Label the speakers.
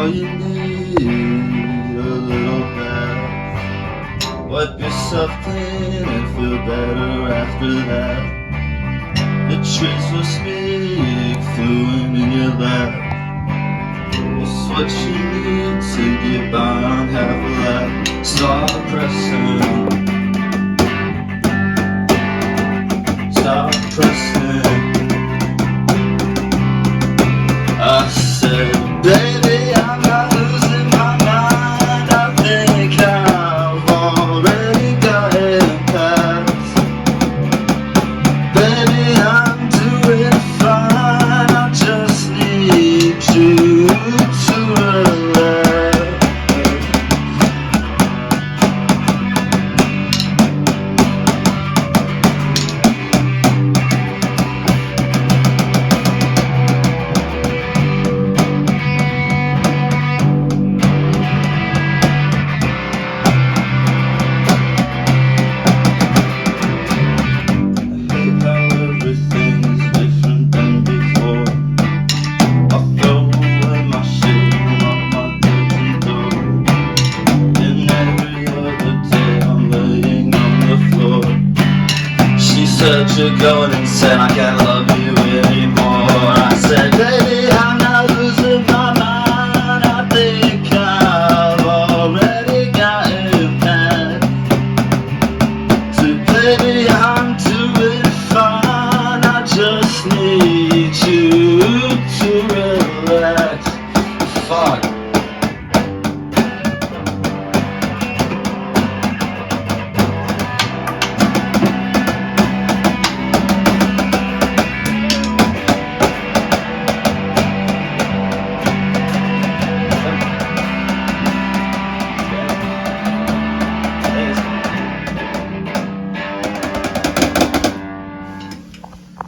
Speaker 1: all you need, a little bath. Wipe yourself clean and feel better after that. The trees will speak fluent in your lap. It's what you need to get by on half a lap. Start pressing, start pressing. I said, baby, I'm not losing my mind. I think I've already got it past. Baby, I'm doing fine. I just need you to relax. Said you're going insane, I can't love you anymore. I said, baby,